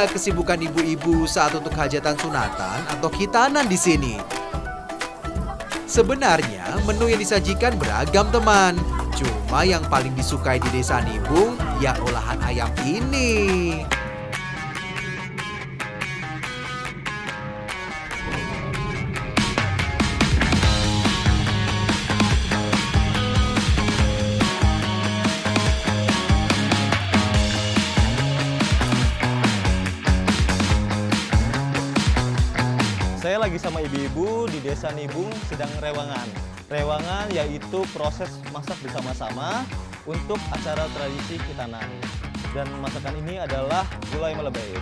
saja kesibukan ibu-ibu saat untuk hajatan sunatan atau khitanan di sini. Sebenarnya menu yang disajikan beragam teman. Cuma yang paling disukai di Desa Nibung ya olahan ayam ini. Saya lagi sama ibu-ibu di Desa Nibung sedang rewangan. Rewangan yaitu proses masak bersama-sama untuk acara tradisi khitanan. Dan masakan ini adalah gulai melebei.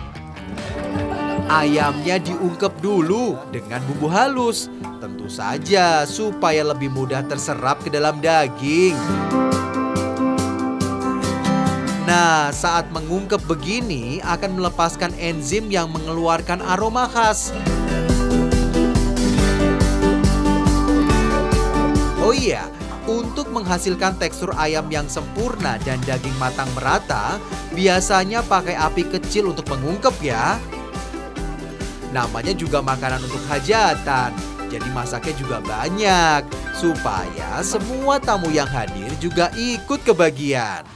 Ayamnya diungkep dulu dengan bumbu halus. Tentu saja supaya lebih mudah terserap ke dalam daging. Nah, saat mengungkep begini akan melepaskan enzim yang mengeluarkan aroma khas. Oh iya, untuk menghasilkan tekstur ayam yang sempurna dan daging matang merata, biasanya pakai api kecil untuk mengungkep ya. Namanya juga makanan untuk hajatan, jadi masaknya juga banyak, supaya semua tamu yang hadir juga ikut kebagian.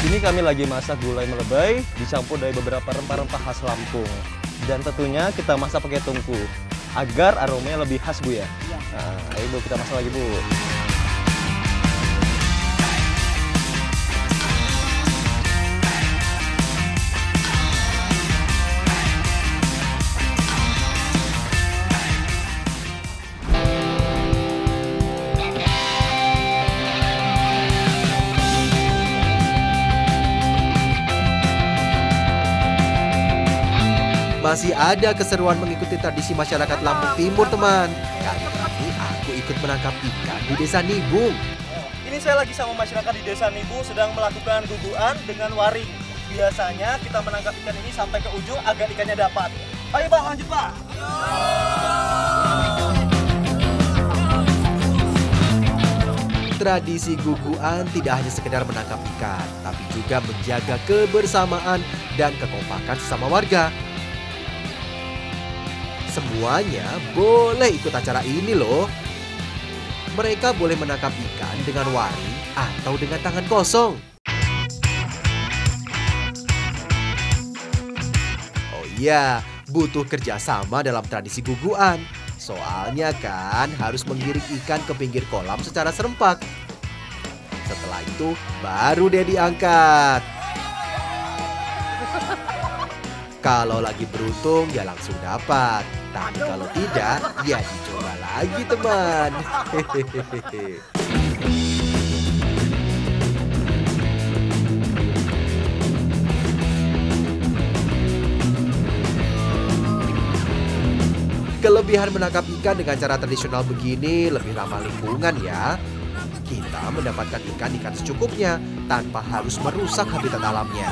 Ini kami lagi masak gulai melebei dicampur dari beberapa rempah-rempah khas Lampung. Dan tentunya kita masak pakai tungku agar aromanya lebih khas, Bu ya. Nah, ayo Bu, kita masak lagi, Bu. Masih ada keseruan mengikuti tradisi masyarakat Lampung Timur, teman. Kali ini aku ikut menangkap ikan di Desa Nibung. Ini saya lagi sama masyarakat di Desa Nibung sedang melakukan guguan dengan waring. Biasanya kita menangkap ikan ini sampai ke ujung agar ikannya dapat. Ayo Pak, lanjut Pak. Tradisi guguan tidak hanya sekedar menangkap ikan, tapi juga menjaga kebersamaan dan kekompakan sesama warga. Semuanya boleh ikut acara ini loh. Mereka boleh menangkap ikan dengan waring atau dengan tangan kosong. Oh iya, butuh kerjasama dalam tradisi guguan. Soalnya kan harus menggiring ikan ke pinggir kolam secara serempak. Setelah itu baru deh diangkat. Kalau lagi beruntung ya langsung dapat. Tapi kalau tidak, ya dicoba lagi teman. Kelebihan menangkap ikan dengan cara tradisional begini lebih ramah lingkungan ya. Kita mendapatkan ikan secukupnya tanpa harus merusak habitat alamnya.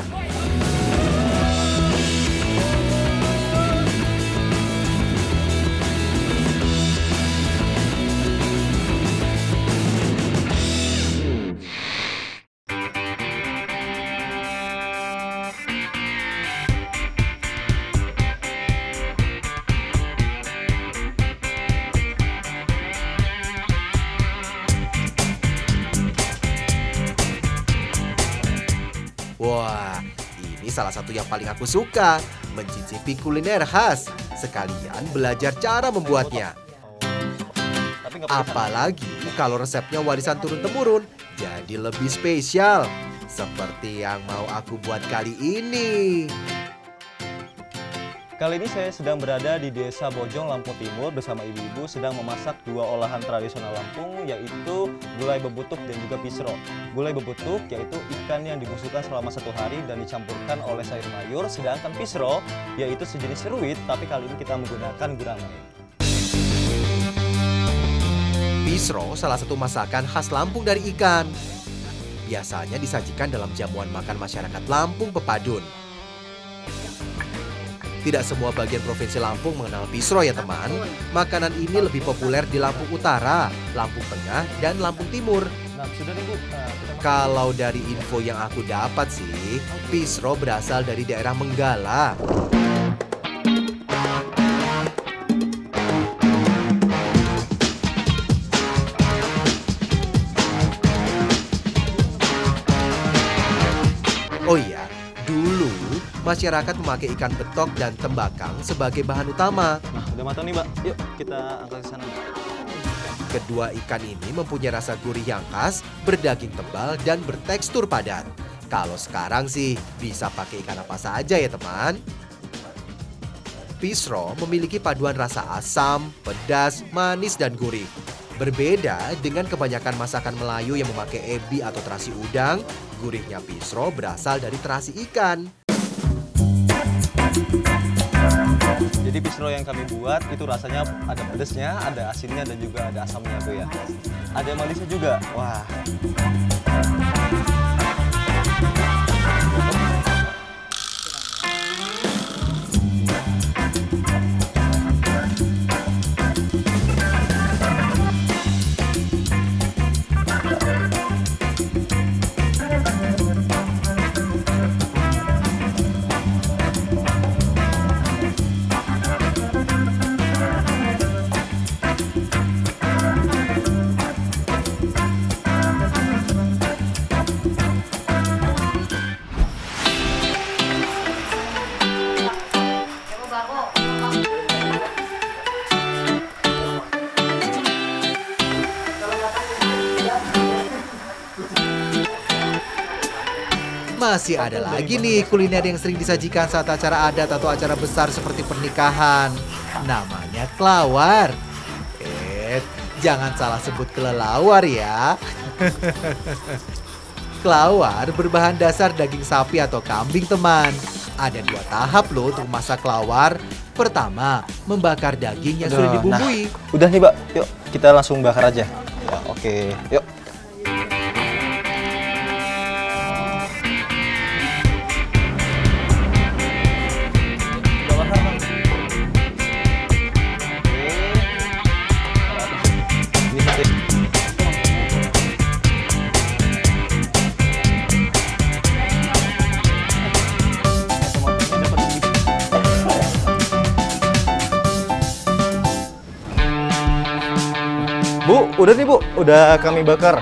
Wah, ini salah satu yang paling aku suka, mencicipi kuliner khas, sekalian belajar cara membuatnya. Apalagi kalau resepnya warisan turun-temurun, jadi lebih spesial. Seperti yang mau aku buat kali ini. Kali ini saya sedang berada di Desa Bojong, Lampung Timur bersama ibu-ibu sedang memasak dua olahan tradisional Lampung, yaitu gulai bebutuk dan juga pisro. Gulai bebutuk yaitu ikan yang dibusukkan selama 1 hari dan dicampurkan oleh sayur mayur, sedangkan pisro yaitu sejenis seruit, tapi kali ini kita menggunakan gurame. Pisro salah satu masakan khas Lampung dari ikan. Biasanya disajikan dalam jamuan makan masyarakat Lampung Pepadun. Tidak semua bagian Provinsi Lampung mengenal pisro ya teman. Makanan ini lebih populer di Lampung Utara, Lampung Tengah, dan Lampung Timur. Nah, sudah nih Bu. Kalau dari info yang aku dapat sih, pisro berasal dari daerah Menggala. Oh iya, dulu masyarakat memakai ikan betok dan tembakang sebagai bahan utama. Nah, udah matang nih Mbak, yuk kita angkat ke sana. Kedua ikan ini mempunyai rasa gurih yang khas, berdaging tebal dan bertekstur padat. Kalau sekarang sih bisa pakai ikan apa saja ya teman. Pisro memiliki paduan rasa asam, pedas, manis dan gurih. Berbeda dengan kebanyakan masakan Melayu yang memakai ebi atau terasi udang, gurihnya pisro berasal dari terasi ikan. Jadi pisro yang kami buat itu rasanya ada pedasnya, ada asinnya, dan juga ada asamnya Bu ya. Ada manisnya juga. Wah. Masih ada lagi nih kuliner yang sering disajikan saat acara adat atau acara besar seperti pernikahan. Namanya kelawar. Jangan salah sebut kelelawar ya. Kelawar berbahan dasar daging sapi atau kambing teman. Ada 2 tahap loh untuk memasak kelawar. Pertama, membakar daging yang sudah dibumbui. Nah, udah nih Mbak, yuk kita langsung bakar aja. Ya, oke, yuk. Bu, udah nih Bu, udah kami bakar.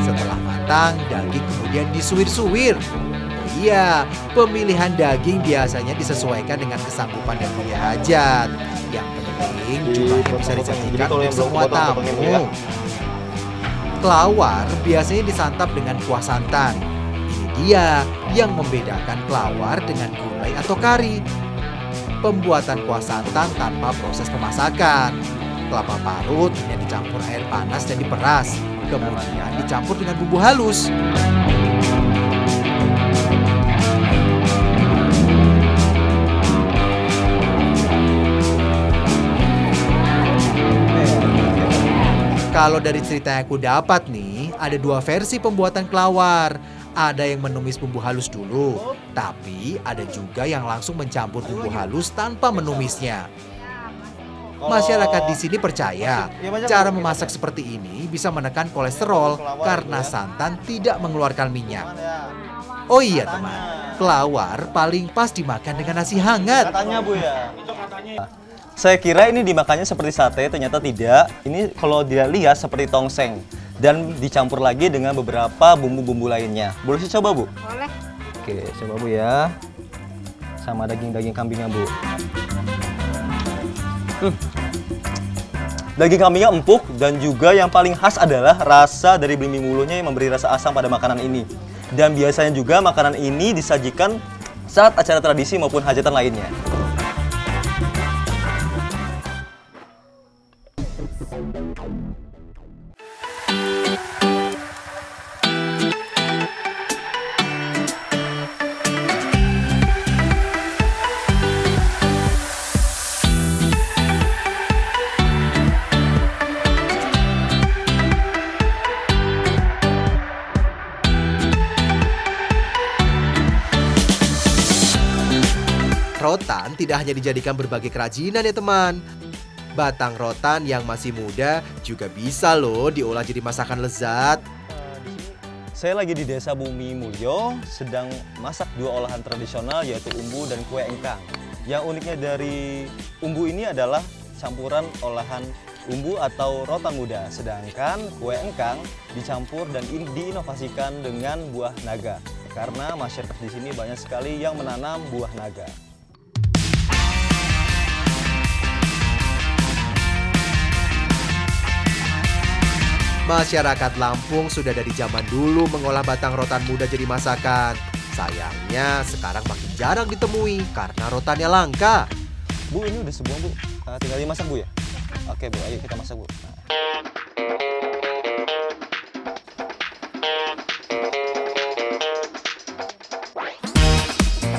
Setelah matang, daging kemudian disuir-suir. Oh iya, pemilihan daging biasanya disesuaikan dengan kesanggupan dan budaya hajat. Yang penting jumlahnya bisa disajikan untuk semua tamu. Kelawar biasanya disantap dengan kuah santan. Ini dia yang membedakan kelawar dengan gulai atau kari. Pembuatan kuah santan tanpa proses pemasakan. Kelapa parut yang dicampur air panas dan diperas. Kemudian dicampur dengan bumbu halus. Kalau dari cerita yang aku dapat nih, ada 2 versi pembuatan kelawar. Ada yang menumis bumbu halus dulu, tapi ada juga yang langsung mencampur bumbu halus tanpa menumisnya. Masyarakat di sini percaya cara memasak seperti ini bisa menekan kolesterol karena santan tidak mengeluarkan minyak. Oh iya teman, kelawar paling pas dimakan dengan nasi hangat. Katanya Bu ya. Itu katanya. Saya kira ini dimakannya seperti sate, ternyata tidak. Ini kalau dilihat seperti tongseng. Dan dicampur lagi dengan beberapa bumbu-bumbu lainnya. Boleh saya coba Bu? Boleh. Oke, coba Bu ya. Sama daging-daging kambingnya Bu. Daging kambingnya empuk dan juga yang paling khas adalah rasa dari belimbing wulunya yang memberi rasa asam pada makanan ini. Dan biasanya juga makanan ini disajikan saat acara tradisi maupun hajatan lainnya. Rotan tidak hanya dijadikan berbagai kerajinan ya teman. Batang rotan yang masih muda juga bisa loh diolah jadi masakan lezat. Saya lagi di Desa Bumi Mulyo, sedang masak dua olahan tradisional yaitu umbu dan kue engkang. Yang uniknya dari umbu ini adalah campuran olahan umbu atau rotan muda, sedangkan kue engkang dicampur dan diinovasikan dengan buah naga. Karena masyarakat di sini banyak sekali yang menanam buah naga. Masyarakat Lampung sudah dari zaman dulu mengolah batang rotan muda jadi masakan. Sayangnya sekarang makin jarang ditemui karena rotannya langka. Bu, ini udah sebuah, Bu. Tinggal dimasak, Bu ya? Oke, Bu, ayo kita masak, Bu.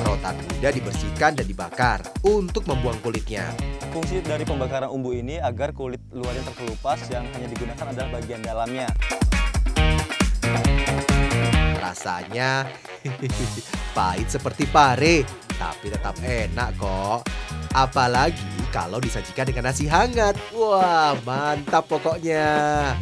Rotan muda dibersihkan dan dibakar untuk membuang kulitnya. Fungsi dari pembakaran umbu ini agar kulit luarnya terkelupas, yang hanya digunakan adalah bagian dalamnya. Rasanya pahit seperti pare, tapi tetap enak kok. Apalagi kalau disajikan dengan nasi hangat. Wah, mantap pokoknya.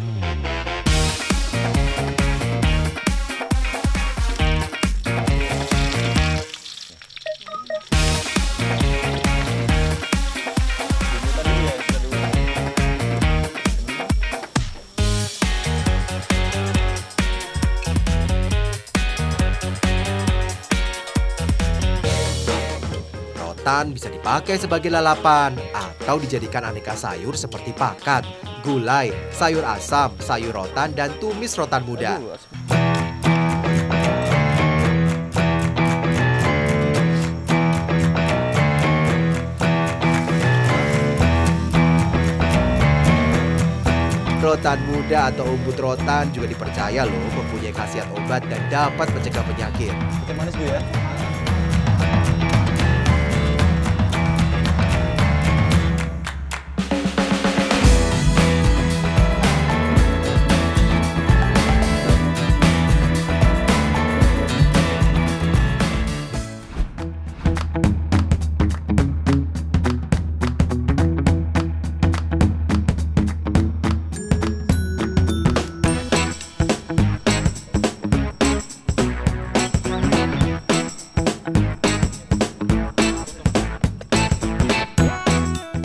Rotan bisa dipakai sebagai lalapan atau dijadikan aneka sayur seperti pakat, gulai, sayur asam, sayur rotan, dan tumis rotan muda. Rotan muda atau umbut rotan juga dipercaya loh mempunyai khasiat obat dan dapat mencegah penyakit. Oke, manis, Bu ya.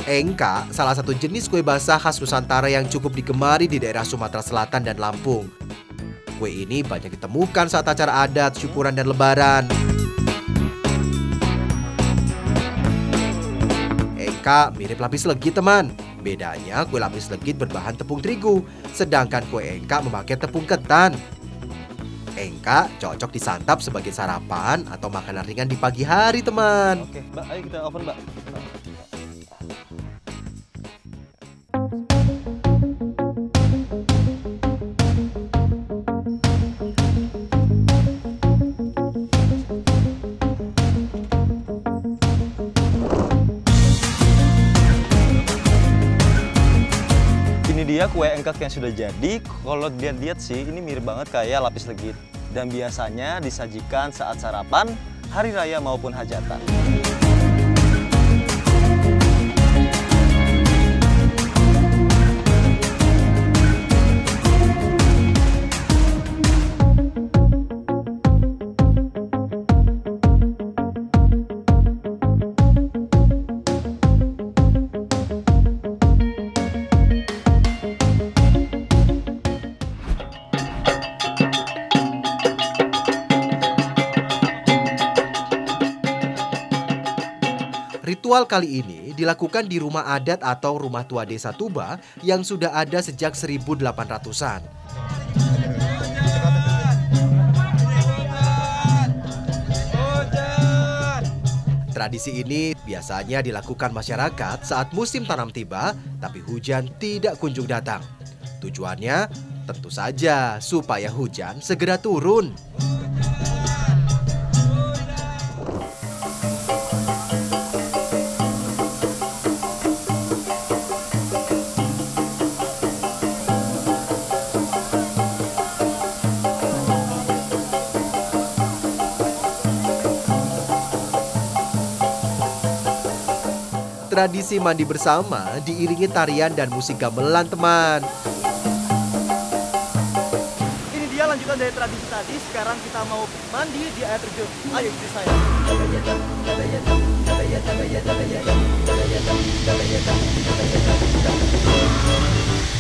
Engka, salah satu jenis kue basah khas Nusantara yang cukup digemari di daerah Sumatera Selatan dan Lampung. Kue ini banyak ditemukan saat acara adat, syukuran, dan lebaran. Engka mirip lapis legit teman. Bedanya kue lapis legit berbahan tepung terigu, sedangkan kue engka memakai tepung ketan. Engka cocok disantap sebagai sarapan atau makanan ringan di pagi hari teman. Oke, Mbak, ayo kita oven, Mbak. Ini dia kue engkak yang sudah jadi. Kalau lihat sih ini mirip banget kayak lapis legit. Dan biasanya disajikan saat sarapan, hari raya maupun hajatan. Ritual kali ini dilakukan di rumah adat atau rumah tua desa Tuba yang sudah ada sejak 1800-an. Tradisi ini biasanya dilakukan masyarakat saat musim tanam tiba, tapi hujan tidak kunjung datang. Tujuannya tentu saja supaya hujan segera turun. Tradisi mandi bersama diiringi tarian dan musik gamelan, teman. Ini dia lanjutan dari tradisi tadi. Sekarang kita mau mandi di air terjun. Ayo ikuti saya.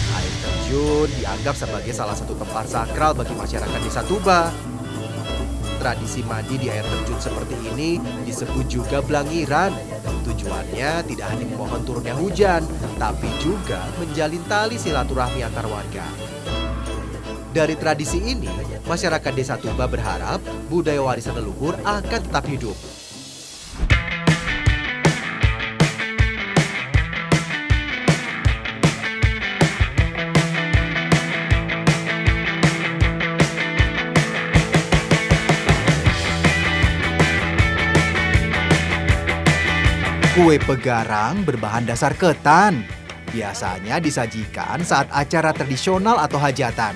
Air terjun dianggap sebagai salah satu tempat sakral bagi masyarakat Desa Tuba. Tradisi mandi di air terjun seperti ini disebut juga blangiran. Tujuannya tidak hanya memohon turunnya hujan, tapi juga menjalin tali silaturahmi antar warga. Dari tradisi ini, masyarakat Desa Tuba berharap budaya warisan leluhur akan tetap hidup. Kue pegarang berbahan dasar ketan. Biasanya disajikan saat acara tradisional atau hajatan.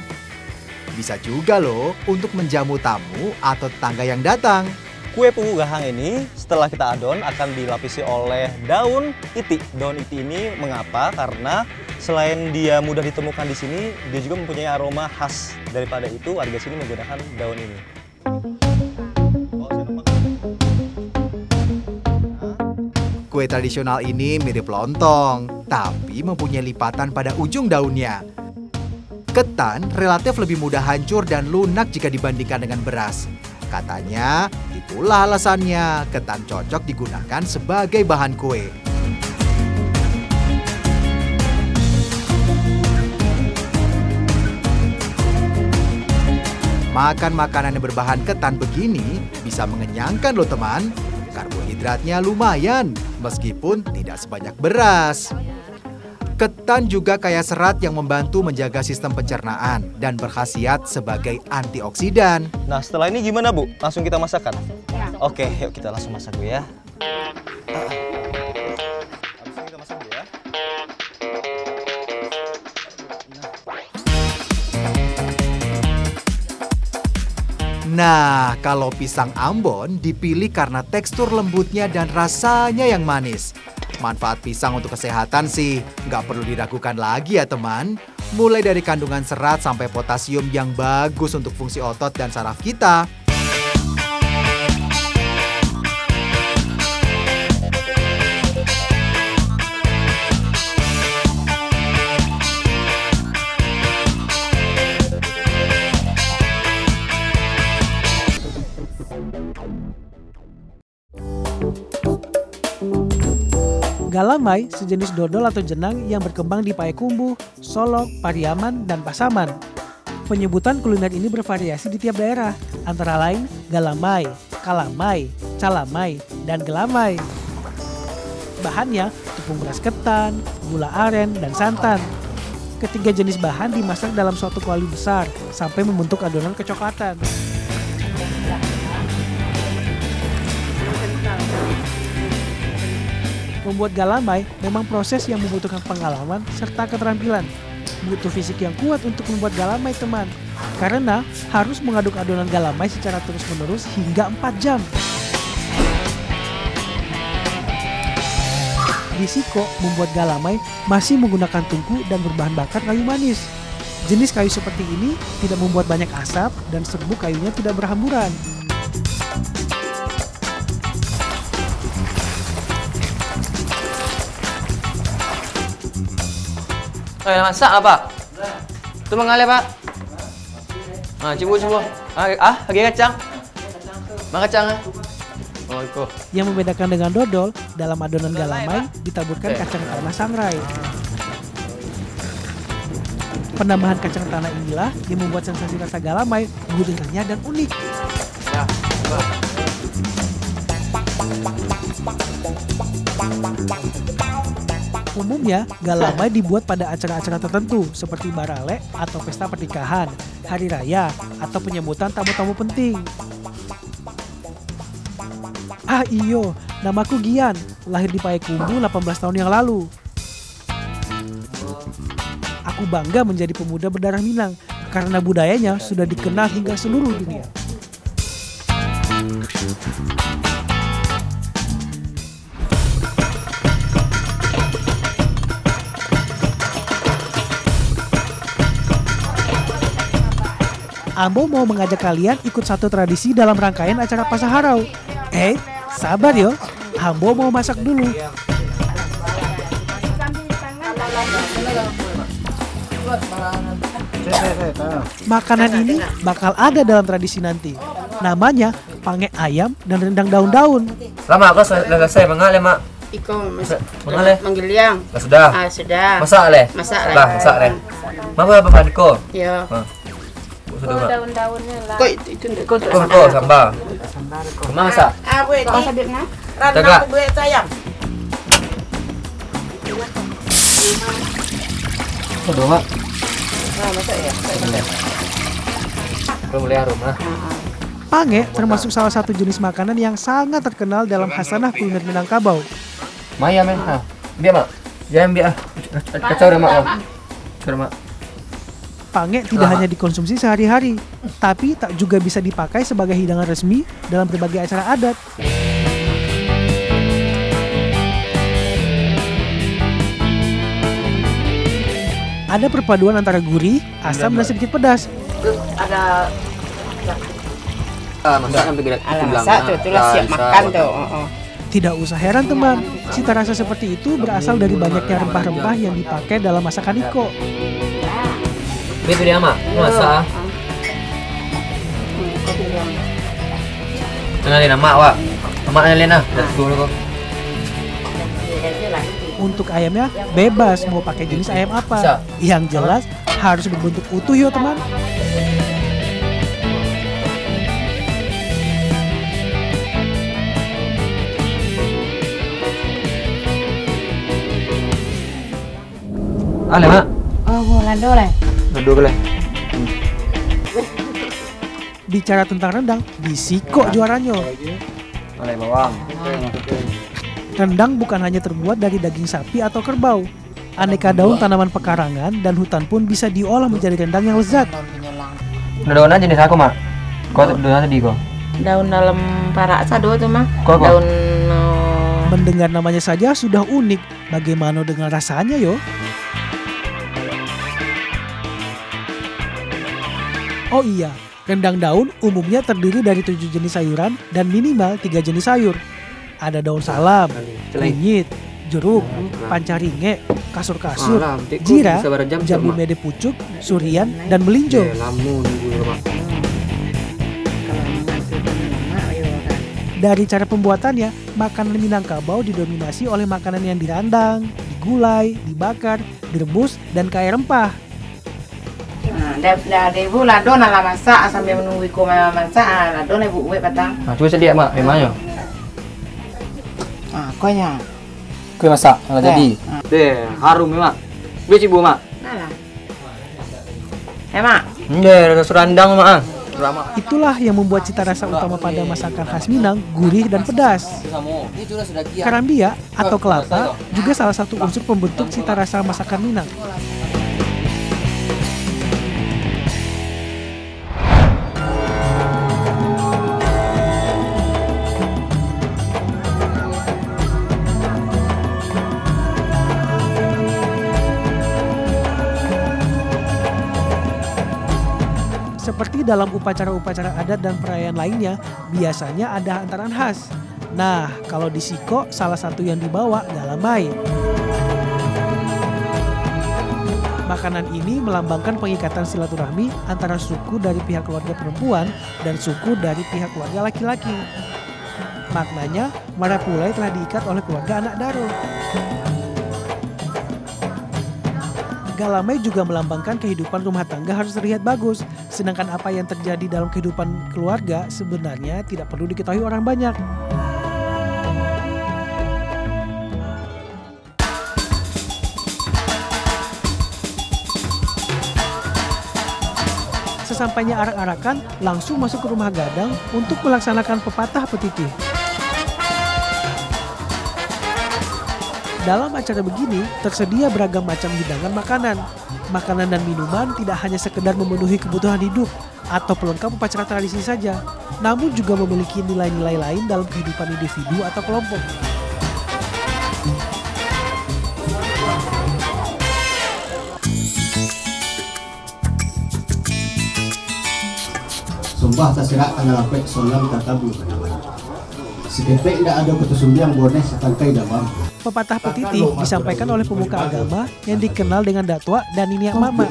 Bisa juga loh untuk menjamu tamu atau tetangga yang datang. Kue pegarang ini setelah kita adon akan dilapisi oleh daun iti. Daun iti ini mengapa? Karena selain dia mudah ditemukan di sini, dia juga mempunyai aroma khas. Daripada itu, warga sini menggunakan daun ini. Kue tradisional ini mirip lontong, tapi mempunyai lipatan pada ujung daunnya. Ketan relatif lebih mudah hancur dan lunak jika dibandingkan dengan beras. Katanya, itulah alasannya ketan cocok digunakan sebagai bahan kue. Makan makanan yang berbahan ketan begini bisa mengenyangkan loh teman. Karbohidratnya lumayan, meskipun tidak sebanyak beras. Ketan juga kaya serat yang membantu menjaga sistem pencernaan dan berkhasiat sebagai antioksidan. Nah, setelah ini gimana, Bu? Langsung kita masakkan? Ya. Oke, yuk kita langsung masak, Bu ya. Habis ini kita masak, Bu ya. Nah, kalau pisang Ambon dipilih karena tekstur lembutnya dan rasanya yang manis. Manfaat pisang untuk kesehatan sih nggak perlu diragukan lagi ya teman. Mulai dari kandungan serat sampai potasium yang bagus untuk fungsi otot dan saraf kita. Galamai sejenis dodol atau jenang yang berkembang di Payakumbuh, Solok, Pariaman, dan Pasaman. Penyebutan kuliner ini bervariasi di tiap daerah, antara lain galamai, kalamai, calamai, dan gelamai. Bahannya tepung beras ketan, gula aren, dan santan. Ketiga jenis bahan dimasak dalam suatu kuali besar sampai membentuk adonan kecoklatan. Membuat galamai memang proses yang membutuhkan pengalaman serta keterampilan. Butuh fisik yang kuat untuk membuat galamai teman, karena harus mengaduk adonan galamai secara terus-menerus hingga 4 jam. Risiko membuat galamai masih menggunakan tungku dan berbahan bakar kayu manis. Jenis kayu seperti ini tidak membuat banyak asap dan serbuk kayunya tidak berhamburan. Masak apa? Tu mengalir Pak. Cuba. Lagi kacang. Makan kacang. Oh, itu. Yang membedakan dengan dodol, dalam adonan galamai ditaburkan kacang tanah sangrai. Penambahan kacang tanah inilah yang membuat sensasi rasa galamai gurih renyah dan unik. Ya, coba. Umumnya, galamai dibuat pada acara-acara tertentu seperti barale atau pesta pernikahan, hari raya, atau penyambutan tamu-tamu penting. Ah iyo, namaku Gian, lahir di Payakumbuh 18 tahun yang lalu. Aku bangga menjadi pemuda berdarah Minang karena budayanya sudah dikenal hingga seluruh dunia. Ambo mau mengajak kalian ikut satu tradisi dalam rangkaian acara Pasaharau. Sabar yo, Ambo mau masak dulu. Makanan ini bakal ada dalam tradisi nanti. Namanya pange ayam dan rendang daun-daun. Lama aku selesai mengalir, Mak. Iko Mengalir. manggil yang. Sudah. Sudah. Masak leh. Masak Lah, masak leh. Mama apa Padiko? Ya. Sudah, Mak. Daun-daunnya lah. Kok itu ndek kok. Kok sambal. Mama masak. Awe di sabirna. Jaga. Gue sayang. Sudah, Mak. Masak ya. Belum mulai harum lah. Pange termasuk salah satu jenis makanan yang sangat terkenal dalam khasanah kuliner Minangkabau. Maya men. Biar, Mak. Jangan biar. Kacau dah, Mak. Kacau, Mak. Pange tidak hanya dikonsumsi sehari-hari, tapi tak juga bisa dipakai sebagai hidangan resmi dalam berbagai acara adat. Ada perpaduan antara gurih, asam, dan sedikit pedas. Ada Masak sampai gerak. masak tuh, itulah siap makan tuh. Tidak usah heran teman, cita rasa seperti itu berasal dari banyaknya rempah-rempah yang dipakai dalam masakan Iko. Itu dia, Mak. Masak. Kenalin Mak, Wak. Mak kenalin ah. Dulu kok. Untuk ayamnya bebas mau pakai jenis ayam apa. Bisa. Yang jelas harus berbentuk utuh yo teman. Ale, Mak. Oh, lado lah. Aduh, boleh. Bicara tentang rendang, di Siko juaranya. Ale bawang. Rendang bukan hanya terbuat dari daging sapi atau kerbau. Aneka daun tanaman pekarangan dan hutan pun bisa diolah menjadi rendang yang lezat. Daun aja jenis aku, Mak. Kau daun tadi kok. Daun dalam para sado tuh mah. Kok? Daun Mendengar namanya saja sudah unik. Bagaimana dengan rasanya yo? Oh iya, rendang daun umumnya terdiri dari 7 jenis sayuran dan minimal 3 jenis sayur. Ada daun salam, kunyit, jeruk, pancaringe, kasur-kasur, jira, jambu mede pucuk, surian, dan melinjo. Dari cara pembuatannya, makanan Minangkabau didominasi oleh makanan yang dirandang, digulai, dibakar, direbus, dan kaya rempah. Dari ibu lado nala masak sambil menunggu iku masak lado nih bu patang. Nah, coba sedia, Mak. Memangnya. Konya. Kue masak, kalau jadi. Deh, harum, Mak. Beci bu, Mak. Nala. Mak. Deh, serandang, Mak. Itulah yang membuat cita rasa utama pada masakan khas Minang gurih dan pedas. Karambia atau kelapa juga salah satu unsur pembentuk cita rasa masakan Minang. Seperti dalam upacara-upacara adat dan perayaan lainnya, biasanya ada hantaran khas. Nah, kalau di Siko, salah satu yang dibawa galamai. Makanan ini melambangkan pengikatan silaturahmi antara suku dari pihak keluarga perempuan dan suku dari pihak keluarga laki-laki. Maknanya, Marapulai telah diikat oleh keluarga anak Daro. Galamai juga melambangkan kehidupan rumah tangga harus terlihat bagus, sedangkan apa yang terjadi dalam kehidupan keluarga sebenarnya tidak perlu diketahui orang banyak. Sesampainya arak-arakan, langsung masuk ke rumah Gadang untuk melaksanakan pepatah petitih. Dalam acara begini, tersedia beragam macam hidangan makanan. Makanan dan minuman tidak hanya sekedar memenuhi kebutuhan hidup atau pelengkap upacara tradisi saja, namun juga memiliki nilai-nilai lain dalam kehidupan individu atau kelompok. Sumpah terserak tanggal lapek solam tatabu. Seketek tidak ada ketusumbiang bones tangkai damam. Pepatah petitih disampaikan oleh pemuka agama yang dikenal dengan Datua dan Niniak Mama.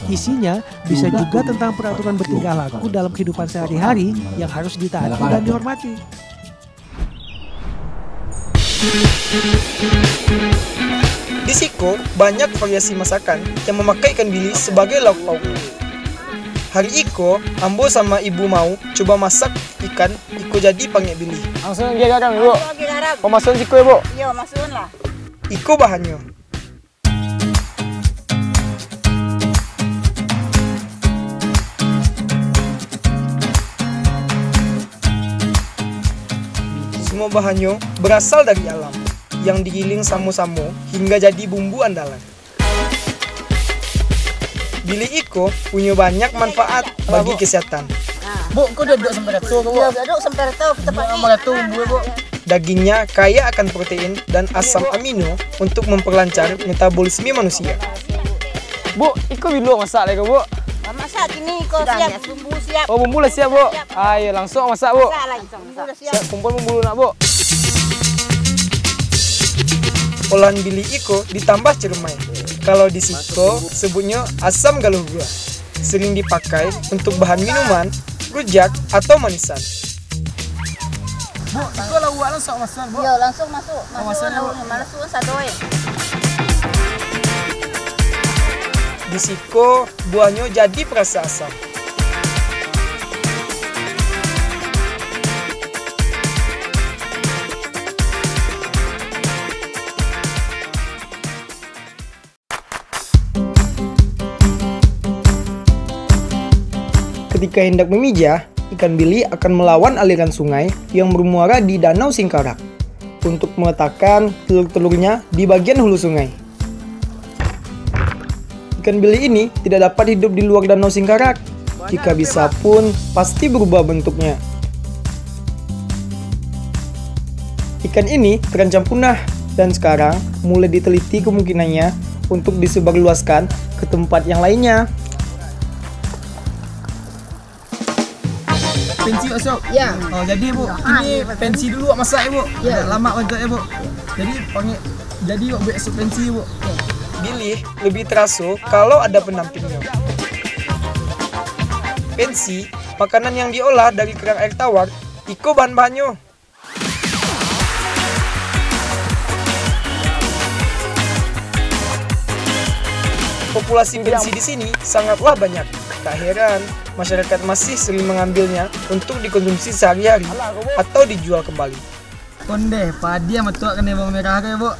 Isinya bisa juga tentang peraturan bertingkah laku dalam kehidupan sehari-hari yang harus ditaati dan dihormati. Di Siko banyak variasi masakan yang memakai ikan bili sebagai lauk pauk. Hari Iko, Ambo sama Ibu mau coba masak ikan Iko jadi panggil bili. Langsung dia garam, Ibu. Pemasukan Siko, Ibu. Iya, masukin lah. Iko bahannya: semua bahannya berasal dari alam yang digiling samo-samo hingga jadi bumbu andalan. Bili Iko punya banyak manfaat bagi kesehatan. Bu, kau duduk sampai ratu, Bu. Iya, duduk sampai tahu kita Sama ratu, Bu. Dagingnya kaya akan protein dan asam amino untuk memperlancar metabolisme manusia. Bu, Iko dulu masak lagi, Bu. masak ini kau siap, bumbu siap. Oh, bumbu lah siap, Bu. Ayo langsung masak, Bu. Masak lagi, bumbu dah siap. Siap kumpul bumbu nak, Bu. Olahan bili Iko ditambah cermai. Kalau di Siko sebutnya asam galuh gua. Sering dipakai untuk bahan minuman, rujak atau manisan. Bu, Iko lah buat langsung masak, Bu. Yo, langsung masuk. Masuk, Bu. Masuk sadoy. Di Siko buahnya jadi perasa asam. Ketika hendak memijah, ikan bili akan melawan aliran sungai yang bermuara di Danau Singkarak untuk meletakkan telur-telurnya di bagian hulu sungai. Ikan bili ini tidak dapat hidup di luar Danau Singkarak. Jika bisa pun, pasti berubah bentuknya. Ikan ini terancam punah dan sekarang mulai diteliti kemungkinannya untuk disebarluaskan ke tempat yang lainnya. Pensi masuk. Ya. Oh, jadi Bu, ini pensi dulu masak ya, Bu. Ya. Lama banget ya, Bu. Jadi panggil jadi buat esok pensi, Bu. Bili lebih terasa kalau ada pendampingnya. Pensi, makanan yang diolah dari kerang air tawar, Iko bahan-bahannya. Populasi pensi di sini sangatlah banyak. Tak heran, masyarakat masih sering mengambilnya untuk dikonsumsi sehari-hari atau dijual kembali. Konde, padi sama tuak kena bawang merah ke, Bu.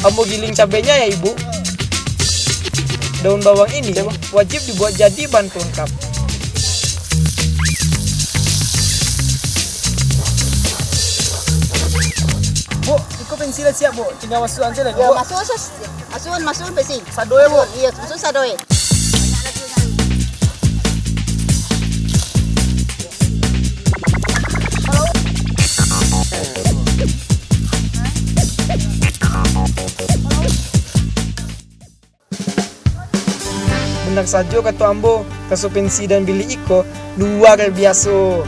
Ambo giling cabenya ya, Ibu. Daun bawang ini wajib dibuat jadi bahan pelengkap. Bu, Iko pensi dah siap, Bu. Tinggal masukkan saja lagi, Yo, Bu. masuk pensi. Sadoy, Bu. Iya, masuk sadoy. Benar saja kata Ambo, kaso pensi dan bili Iko luar biasa.